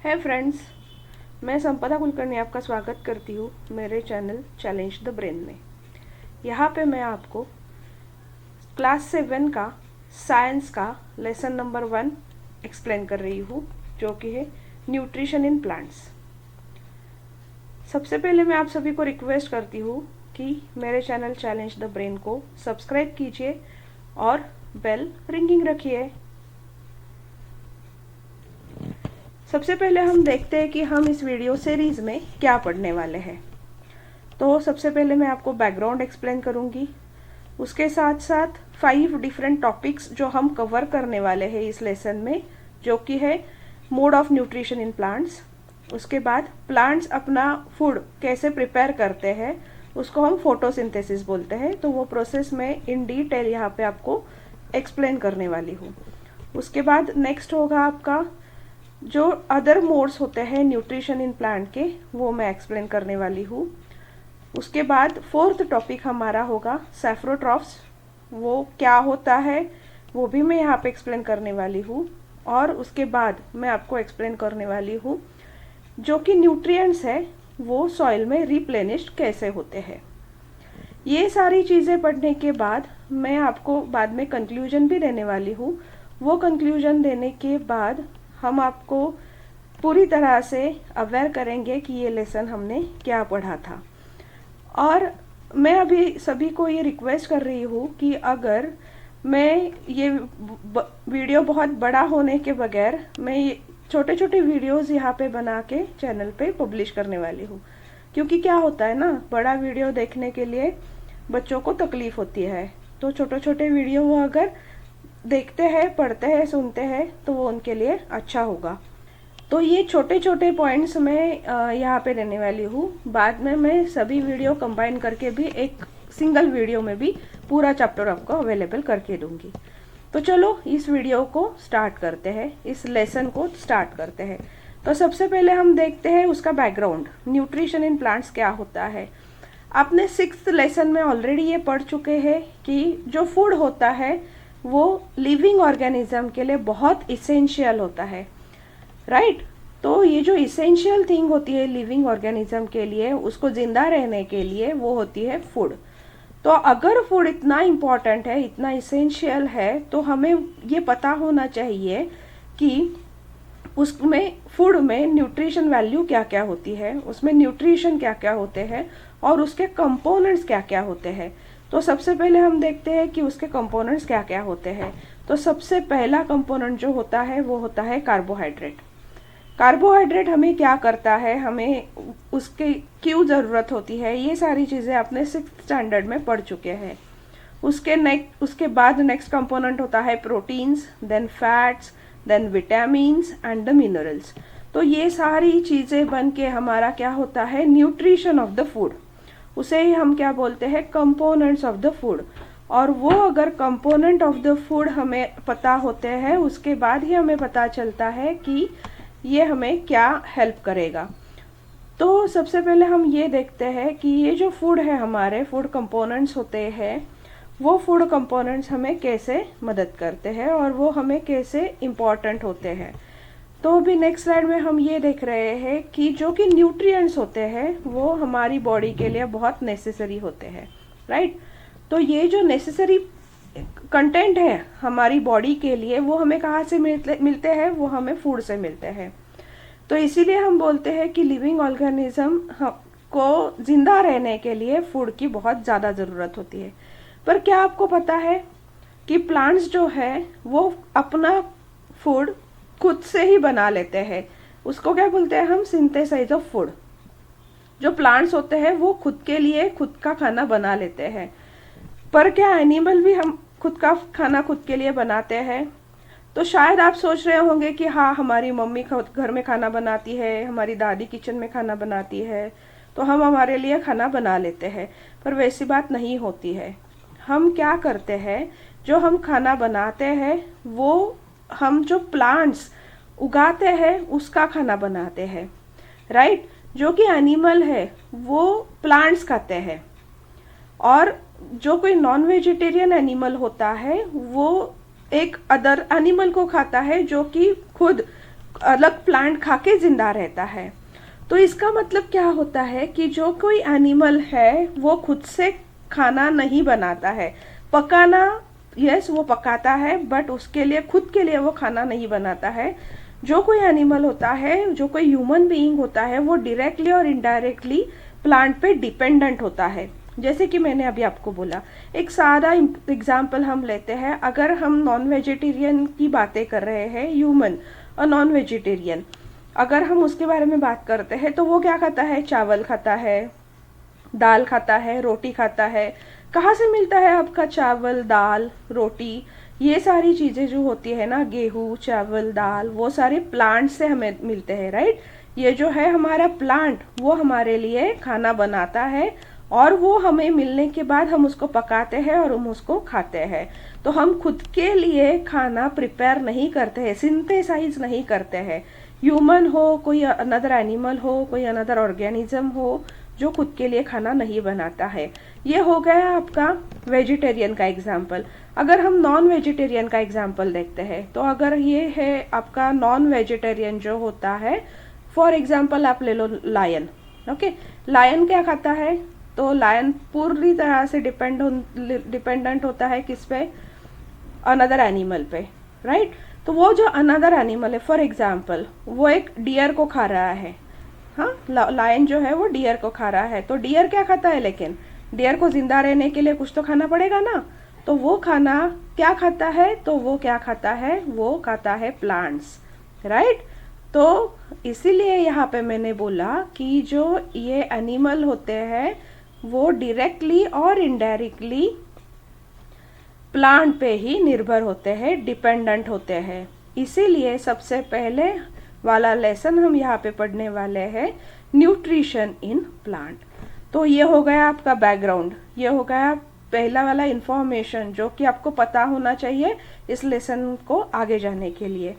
है फ्रेंड्स, मैं संपदा कुलकर्णी आपका स्वागत करती हूँ मेरे चैनल चैलेंज द ब्रेन में। यहाँ पे मैं आपको क्लास 7 का साइंस का लेसन नंबर 1 एक्सप्लेन कर रही हूँ, जो कि है न्यूट्रिशन इन प्लांट्स। सबसे पहले मैं आप सभी को रिक्वेस्ट करती हूँ कि मेरे चैनल चैलेंज द ब्रेन को सब्सक्राइब कीजिए और बेल रिंगिंग रखिए। सबसे पहले हम देखते हैं कि हम इस वीडियो सीरीज में क्या पढ़ने वाले हैं। तो सबसे पहले मैं आपको बैकग्राउंड एक्सप्लेन करूंगी, उसके साथ साथ 5 डिफरेंट टॉपिक्स जो हम कवर करने वाले हैं इस लेसन में, जो कि है mode of nutrition in plants. उसके बाद प्लांट्स अपना फूड कैसे प्रिपेयर करते हैं, उसको हम फोटोसिंथेसिस बोलते हैं। तो वो प्रोसेस मैं इन डिटेल यहाँ पे आपको एक्सप्लेन करने वाली हूँ। उसके बाद नेक्स्ट होगा आपका जो अदर मोड्स होते हैं न्यूट्रिशन इन प्लांट के, वो मैं एक्सप्लेन करने वाली हूँ। उसके बाद 4th टॉपिक हमारा होगा सैफ्रोट्रॉफ्स, वो क्या होता है वो भी मैं यहाँ पे एक्सप्लेन करने वाली हूँ। और उसके बाद मैं आपको एक्सप्लेन करने वाली हूँ जो कि न्यूट्रिएंट्स है वो सॉइल में रिप्लेनिश्ड कैसे होते हैं। ये सारी चीज़ें पढ़ने के बाद मैं आपको बाद में कंक्लूजन भी देने वाली हूँ। वो कंक्लूजन देने के बाद हम आपको पूरी तरह से अवेयर करेंगे कि ये लेसन हमने क्या पढ़ा था। और मैं अभी सभी को ये रिक्वेस्ट कर रही हूँ कि अगर मैं ये वीडियो बहुत बड़ा होने के बगैर मैं ये छोटे छोटे वीडियोस यहाँ पे बना के चैनल पे पब्लिश करने वाली हूँ, क्योंकि क्या होता है ना, बड़ा वीडियो देखने के लिए बच्चों को तकलीफ होती है। तो छोटे छोटे वीडियो वो अगर देखते हैं, पढ़ते हैं, सुनते हैं तो वो उनके लिए अच्छा होगा। तो ये छोटे छोटे पॉइंट्स मैं यहाँ पे देने वाली हूँ। बाद में मैं सभी वीडियो कंबाइन करके भी एक सिंगल वीडियो में भी पूरा चैप्टर आपको अवेलेबल करके दूंगी। तो चलो इस वीडियो को स्टार्ट करते हैं, इस लेसन को स्टार्ट करते हैं। तो सबसे पहले हम देखते हैं उसका बैकग्राउंड, न्यूट्रिशन इन प्लांट्स क्या होता है। आपने 6th लेसन में ऑलरेडी ये पढ़ चुके हैं कि जो फूड होता है वो लिविंग ऑर्गेनिज्म के लिए बहुत इसेंशियल होता है, राइट। तो ये जो इसेंशियल थिंग होती है लिविंग ऑर्गेनिज्म के लिए, उसको जिंदा रहने के लिए, वो होती है फूड। तो अगर फूड इतना इम्पॉर्टेंट है, इतना इसेंशियल है, तो हमें ये पता होना चाहिए कि उसमें फूड में न्यूट्रिशन वैल्यू क्या क्या होती है, उसमें न्यूट्रिशन क्या क्या होते हैं और उसके कंपोनेंट्स क्या क्या होते हैं। तो सबसे पहले हम देखते हैं कि उसके कंपोनेंट्स क्या क्या होते हैं। तो सबसे पहला कंपोनेंट जो होता है वो होता है कार्बोहाइड्रेट। कार्बोहाइड्रेट हमें क्या करता है, हमें उसके क्यों ज़रूरत होती है, ये सारी चीज़ें आपने 6th स्टैंडर्ड में पढ़ चुके हैं। उसके बाद नेक्स्ट कंपोनेंट होता है proteins, then fats, then vitamins and the minerals. तो ये सारी चीज़ें बन के हमारा क्या होता है, न्यूट्रिशन ऑफ द फूड। उसे ही हम क्या बोलते हैं, कंपोनेंट्स ऑफ द फूड। और वो अगर कंपोनेंट ऑफ द फूड हमें पता होते हैं, उसके बाद ही हमें पता चलता है कि ये हमें क्या हेल्प करेगा। तो सबसे पहले हम ये देखते हैं कि ये जो फूड है, हमारे फूड कंपोनेंट्स होते हैं, वो फूड कंपोनेंट्स हमें कैसे मदद करते हैं और वो हमें कैसे इम्पॉर्टेंट होते हैं। तो अभी नेक्स्ट स्लाइड में हम ये देख रहे हैं कि जो कि न्यूट्रिएंट्स होते हैं वो हमारी बॉडी के लिए बहुत नेसेसरी होते हैं, राइट। तो ये जो नेसेसरी कंटेंट है हमारी बॉडी के लिए, वो हमें कहाँ से मिलते हैं, वो हमें फूड से मिलते हैं। तो इसीलिए हम बोलते हैं कि लिविंग ऑर्गेनिज्म को जिंदा रहने के लिए फूड की बहुत ज़्यादा ज़रूरत होती है। पर क्या आपको पता है कि प्लांट्स जो है वो अपना फूड खुद से ही बना लेते हैं। उसको क्या बोलते हैं हम, सिंथेसाइज ऑफ फूड। जो प्लांट्स होते हैं वो खुद के लिए खुद का खाना बना लेते हैं। पर क्या एनिमल भी हम खुद का खाना खुद के लिए बनाते हैं? तो शायद आप सोच रहे होंगे कि हाँ, हमारी मम्मी घर में खाना बनाती है, हमारी दादी किचन में खाना बनाती है, तो हम हमारे लिए खाना बना लेते हैं। पर वैसी बात नहीं होती है। हम क्या करते हैं, जो हम खाना बनाते हैं वो हम जो प्लांट्स उगाते हैं उसका खाना बनाते हैं, राइट। जो कि एनिमल है वो प्लांट्स खाते हैं, और जो कोई नॉन वेजिटेरियन एनिमल होता है वो एक अदर एनिमल को खाता है जो कि खुद अलग प्लांट खा के जिंदा रहता है। तो इसका मतलब क्या होता है कि जो कोई एनिमल है वो खुद से खाना नहीं बनाता है। पकाना, यस वो पकाता है, बट उसके लिए खुद के लिए वो खाना नहीं बनाता है। जो कोई एनिमल होता है, जो कोई ह्यूमन बीइंग होता है, वो डायरेक्टली और इनडायरेक्टली प्लांट पे डिपेंडेंट होता है। जैसे कि मैंने अभी आपको बोला, एक सादा एग्जाम्पल हम लेते हैं। अगर हम नॉन वेजिटेरियन की बातें कर रहे हैं, ह्यूमन और नॉन वेजिटेरियन, अगर हम उसके बारे में बात करते हैं तो वो क्या खाता है? चावल खाता है, दाल खाता है, रोटी खाता है। कहाँ से मिलता है आपका चावल, दाल, रोटी? ये सारी चीजें जो होती है ना, गेहूं, चावल, दाल, वो सारे प्लांट से हमें मिलते हैं, राइट। ये जो है हमारा प्लांट, वो हमारे लिए खाना बनाता है और वो हमें मिलने के बाद हम उसको पकाते हैं और हम उसको खाते हैं। तो हम खुद के लिए खाना प्रिपेयर नहीं करते हैं, सिंथेसाइज नहीं करते हैं। ह्यूमन हो, कोई अनदर एनिमल हो, कोई अनदर ऑर्गेनिज्म हो जो खुद के लिए खाना नहीं बनाता है। ये हो गया आपका वेजिटेरियन का एग्जाम्पल। अगर हम नॉन वेजिटेरियन का एग्जाम्पल देखते हैं, तो अगर ये है आपका नॉन वेजिटेरियन जो होता है, फॉर एग्जाम्पल आप ले लो लायन। ओके, लायन क्या खाता है? तो लायन पूरी तरह से डिपेंडेंट होता है किस पे? अनदर एनिमल पे, राइट। तो वो जो अनदर एनिमल है, फॉर एग्जाम्पल वो एक डियर को खा रहा है, हाँ, लायन जो है वो डियर को खा रहा है। तो डियर क्या खाता है? लेकिन डियर को जिंदा रहने के लिए कुछ तो खाना पड़ेगा ना। तो वो खाना क्या खाता है? तो वो क्या खाता है? वो खाता है प्लांट्स, राइट। तो इसीलिए यहाँ पे मैंने बोला कि जो ये एनिमल होते हैं वो डायरेक्टली और इनडायरेक्टली प्लांट पे ही निर्भर होते हैं, डिपेंडेंट होते हैं। इसीलिए सबसे पहले वाला लेसन हम यहाँ पे पढ़ने वाले हैं, न्यूट्रिशन इन प्लांट। तो ये हो गया आपका बैकग्राउंड, ये हो गया पहला वाला इंफॉर्मेशन जो कि आपको पता होना चाहिए इस लेसन को आगे जाने के लिए।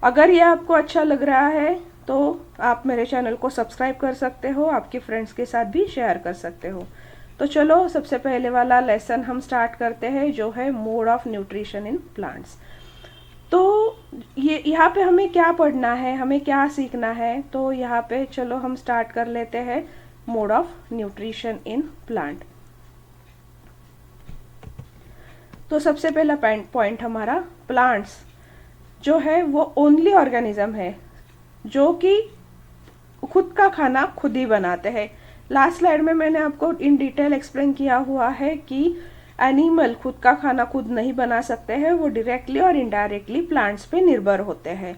अगर ये आपको अच्छा लग रहा है तो आप मेरे चैनल को सब्सक्राइब कर सकते हो, आपके फ्रेंड्स के साथ भी शेयर कर सकते हो। तो चलो सबसे पहले वाला लेसन हम स्टार्ट करते हैं, जो है mode of nutrition in plants. तो ये यहाँ पे हमें क्या पढ़ना है, हमें क्या सीखना है? तो यहाँ पे चलो हम स्टार्ट कर लेते हैं mode of nutrition in plant. तो सबसे पहला पॉइंट हमारा, प्लांट्स जो है वो ओनली ऑर्गेनिज्म है जो कि खुद का खाना खुद ही बनाते हैं। लास्ट स्लाइड में मैंने आपको इन डिटेल एक्सप्लेन किया हुआ है कि एनिमल खुद का खाना खुद नहीं बना सकते हैं, वो डायरेक्टली और इनडायरेक्टली प्लांट्स पे निर्भर होते हैं।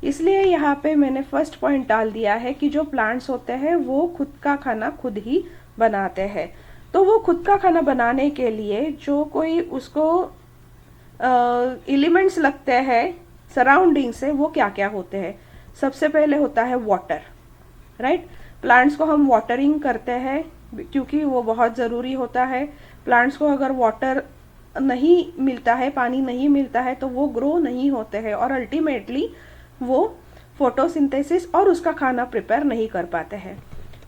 इसलिए यहाँ पे मैंने फर्स्ट पॉइंट डाल दिया है कि जो प्लांट्स होते हैं वो खुद का खाना खुद ही बनाते हैं। तो वो खुद का खाना बनाने के लिए जो कोई उसको एलिमेंट्स लगते हैं सराउंडिंग से, वो क्या क्या होते हैं? सबसे पहले होता है वाटर, राइट। प्लांट्स को हम वाटरिंग करते हैं क्योंकि वो बहुत ज़रूरी होता है। प्लांट्स को अगर वाटर नहीं मिलता है, पानी नहीं मिलता है, तो वो ग्रो नहीं होते हैं और अल्टीमेटली वो फोटोसिंथेसिस और उसका खाना प्रिपेयर नहीं कर पाते हैं।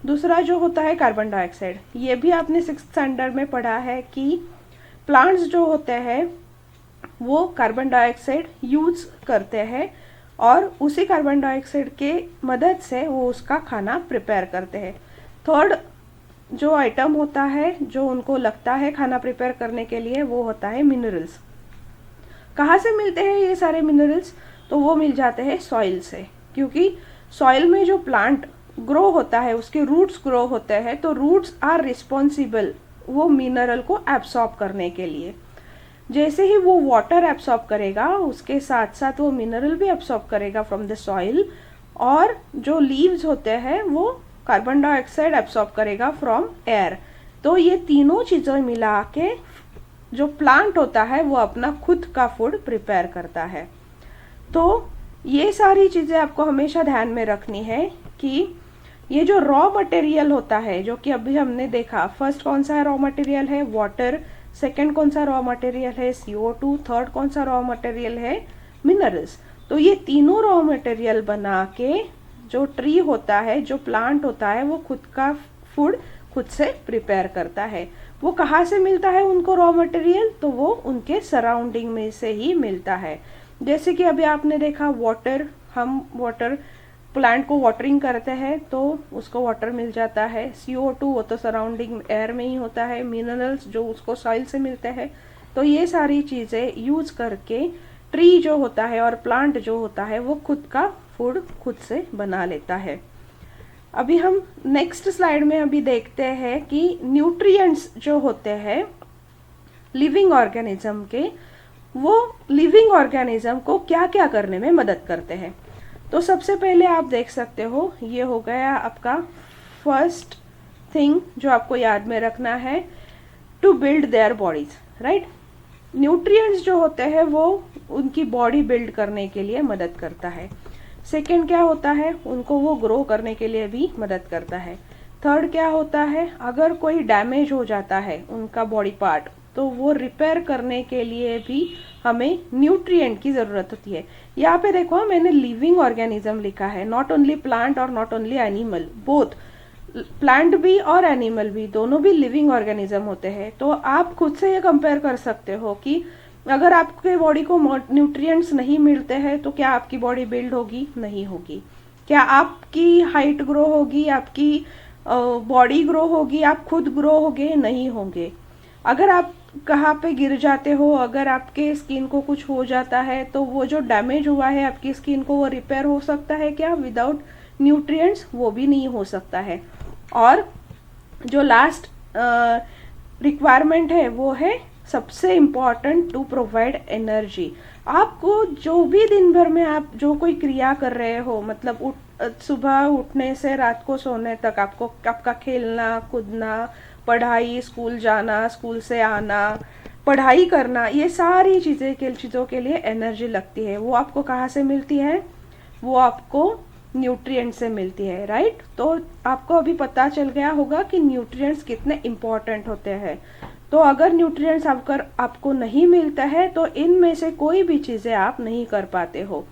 दूसरा जो होता है कार्बन डाइऑक्साइड, ये भी आपने 6th स्टैंडर्ड में पढ़ा है कि प्लांट्स जो होते हैं वो कार्बन डाइऑक्साइड यूज करते हैं और उसी कार्बन डाइऑक्साइड के मदद से वो उसका खाना प्रिपेयर करते हैं। थर्ड जो आइटम होता है जो उनको लगता है खाना प्रिपेयर करने के लिए, वो होता है मिनरल्स। कहाँ से मिलते हैं ये सारे मिनरल्स? तो वो मिल जाते हैं सॉइल से, क्योंकि सॉइल में जो प्लांट ग्रो होता है उसके रूट्स ग्रो होते हैं, तो रूट्स आर रिस्पॉन्सिबल वो मिनरल को एब्सॉर्ब करने के लिए। जैसे ही वो वाटर एब्सॉर्ब करेगा, उसके साथ साथ वो मिनरल भी एब्सॉर्ब करेगा फ्रॉम द सॉइल, और जो लीव्स होते हैं वो कार्बन डाइऑक्साइड एब्सॉर्ब करेगा फ्रॉम एयर। तो ये तीनों चीज़ें मिला के जो प्लांट होता है वो अपना खुद का फूड प्रिपेयर करता है। तो ये सारी चीज़ें आपको हमेशा ध्यान में रखनी है कि ये जो रॉ मटेरियल होता है, जो कि अभी हमने देखा, फर्स्ट कौन सा रॉ मटेरियल है? वाटर। सेकंड कौन सा रॉ मटेरियल है? CO2। थर्ड कौन सा रॉ मटेरियल है? मिनरल्स। तो ये तीनों रॉ मटेरियल बना के जो ट्री होता है, जो प्लांट होता है, वो खुद का फूड खुद से प्रिपेयर करता है। वो कहाँ से मिलता है उनको रॉ मटेरियल? तो वो उनके सराउंडिंग में से ही मिलता है। जैसे कि अभी आपने देखा वाटर हम वाटर प्लांट को वाटरिंग करते हैं तो उसको वाटर मिल जाता है। CO2 वो तो सराउंडिंग एयर में ही होता है। मिनरल्स जो उसको सॉइल से मिलते हैं। तो ये सारी चीज़ें यूज करके ट्री जो होता है और प्लांट जो होता है वो खुद का फूड खुद से बना लेता है। अभी हम नेक्स्ट स्लाइड में अभी देखते हैं कि न्यूट्रिएंट्स जो होते हैं लिविंग ऑर्गेनिज्म के, वो लिविंग ऑर्गेनिज्म को क्या क्या करने में मदद करते हैं। तो सबसे पहले आप देख सकते हो, ये हो गया आपका फर्स्ट थिंग जो आपको याद में रखना है, to build their bodies, right. Nutrients जो होते हैं वो उनकी बॉडी बिल्ड करने के लिए मदद करता है। सेकंड क्या होता है, उनको वो ग्रो करने के लिए भी मदद करता है। थर्ड क्या होता है, अगर कोई डैमेज हो जाता है उनका बॉडी पार्ट तो वो रिपेयर करने के लिए भी हमें न्यूट्रिएंट की ज़रूरत होती है। यहाँ पे देखो मैंने लिविंग ऑर्गेनिज्म लिखा है, नॉट ओनली प्लांट और not only animal, both plant भी और एनिमल भी, दोनों भी लिविंग ऑर्गेनिज्म होते हैं। तो आप खुद से ये कंपेयर कर सकते हो कि अगर आपके बॉडी को न्यूट्रिएंट्स नहीं मिलते हैं तो क्या आपकी बॉडी बिल्ड होगी, नहीं होगी। क्या आपकी हाइट ग्रो होगी, आपकी बॉडी ग्रो होगी, आप खुद ग्रो होगे, नहीं होंगे। अगर आप कहाँ पे गिर जाते हो, अगर आपके स्किन को कुछ हो जाता है तो वो जो डैमेज हुआ है आपकी स्किन को वो रिपेयर हो सकता है क्या, विदाउट न्यूट्रिएंट्स वो भी नहीं हो सकता है। और जो लास्ट रिक्वायरमेंट है वो है सबसे इम्पॉर्टेंट, टू प्रोवाइड एनर्जी। आपको जो भी दिन भर में आप जो कोई क्रिया कर रहे हो, मतलब सुबह उठने से रात को सोने तक आपको आपका खेलना कूदना, पढ़ाई, स्कूल जाना, स्कूल से आना, पढ़ाई करना, ये सारी चीज़ों के लिए एनर्जी लगती है। वो आपको कहाँ से मिलती है, वो आपको न्यूट्रिएंट से मिलती है, राइट। तो आपको अभी पता चल गया होगा कि न्यूट्रिएंट्स कितने इम्पोर्टेंट होते हैं। तो अगर न्यूट्रिएंट्स आपको नहीं मिलता है तो इनमें से कोई भी चीज़ें आप नहीं कर पाते हो।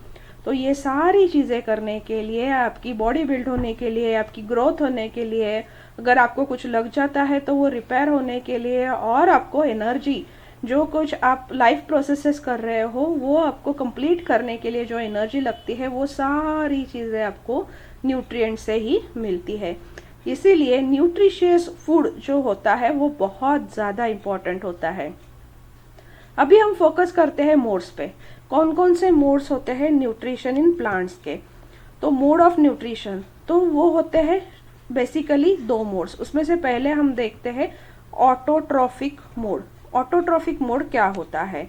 तो ये सारी चीज़ें करने के लिए, आपकी बॉडी बिल्ड होने के लिए, आपकी ग्रोथ होने के लिए, अगर आपको कुछ लग जाता है तो वो रिपेयर होने के लिए, और आपको एनर्जी, जो कुछ आप लाइफ प्रोसेसेस कर रहे हो वो आपको कंप्लीट करने के लिए जो एनर्जी लगती है, वो सारी चीज़ें आपको न्यूट्रिएंट से ही मिलती है। इसीलिए न्यूट्रिशियस फूड जो होता है वो बहुत ज़्यादा इम्पोर्टेंट होता है। अभी हम फोकस करते हैं मोड्स पे। कौन कौन से मोड्स होते हैं न्यूट्रिशन इन प्लांट्स के। तो मोड ऑफ न्यूट्रिशन तो वो होते हैं बेसिकली 2 मोड्स। उसमें से पहले हम देखते हैं ऑटोट्रॉफिक मोड। ऑटोट्रॉफिक मोड क्या होता है,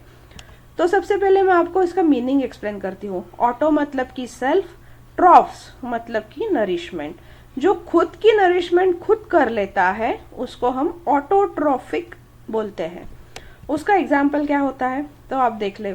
तो सबसे पहले मैं आपको इसका मीनिंग एक्सप्लेन करती हूँ। ऑटो मतलब कि सेल्फ, ट्रॉफ्स मतलब कि नरिशमेंट। जो खुद की नरिशमेंट खुद कर लेता है उसको हम ऑटोट्रॉफिक बोलते हैं। उसका एग्जाम्पल क्या होता है, तो आप देख ले,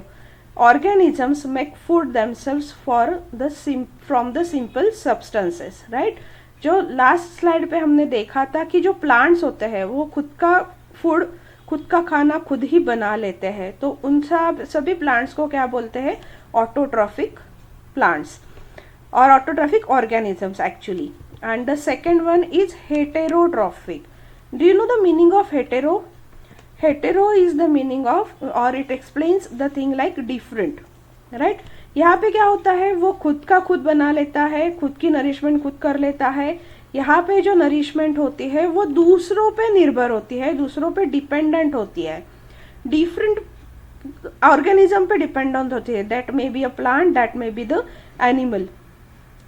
organisms make food themselves from the simple substances, right. जो लास्ट स्लाइड पे हमने देखा था कि जो प्लांट्स होते हैं वो खुद का फूड, खुद का खाना खुद ही बना लेते हैं। तो उन सभी प्लांट्स को क्या बोलते हैं, ऑटोट्रॉफिक प्लांट्स और autotrophic organisms actually. And the second one is heterotrophic. Do you know the meaning of hetero? Hetero is the meaning of, और it explains the thing like different, right. यहाँ पे क्या होता है, वो खुद का खुद बना लेता है, खुद की नरिशमेंट खुद कर लेता है। यहाँ पे जो नरिशमेंट होती है वो दूसरों पे निर्भर होती है, दूसरों पे डिपेंडेंट होती है, डिफरेंट ऑर्गेनिज्म पे डिपेंडेंट होती है। That may be a plant, that may be the animal,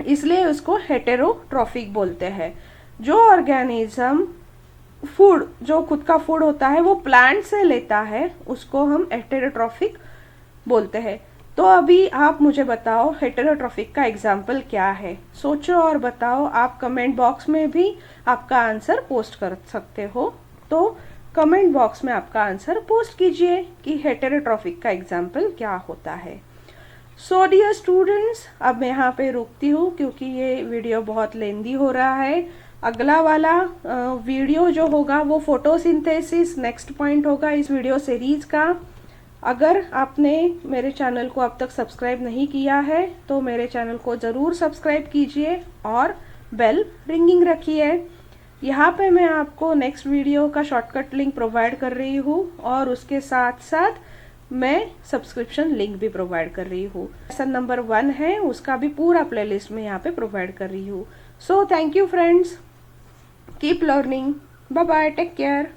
इसलिए उसको हेटेरोट्रॉफिक बोलते हैं। जो ऑर्गेनिज्म फूड, जो खुद का फूड होता है वो प्लांट से लेता है, उसको हम हेटेरोट्रॉफिक बोलते हैं। तो अभी आप मुझे बताओ हेटेरोट्रॉफिक का एग्जाम्पल क्या है, सोचो और बताओ। आप कमेंट बॉक्स में भी आपका आंसर पोस्ट कर सकते हो, तो कमेंट बॉक्स में आपका आंसर पोस्ट कीजिए कि हेटेरोट्रॉफिक का एग्जाम्पल क्या होता है। सो डियर स्टूडेंट्स, अब मैं यहाँ पे रुकती हूँ क्योंकि ये वीडियो बहुत लेंदी हो रहा है। अगला वाला वीडियो जो होगा वो फोटोसिंथेसिस नेक्स्ट पॉइंट होगा इस वीडियो सीरीज का। अगर आपने मेरे चैनल को अब तक सब्सक्राइब नहीं किया है तो मेरे चैनल को ज़रूर सब्सक्राइब कीजिए और बेल रिंगिंग रखिए। यहाँ पे मैं आपको नेक्स्ट वीडियो का शॉर्टकट लिंक प्रोवाइड कर रही हूँ और उसके साथ साथ मैं सब्सक्रिप्शन लिंक भी प्रोवाइड कर रही हूँ। लेसन नंबर 1 है, उसका भी पूरा प्लेलिस्ट मैं यहाँ पे प्रोवाइड कर रही हूँ। So thank you friends, keep learning, bye bye, take care.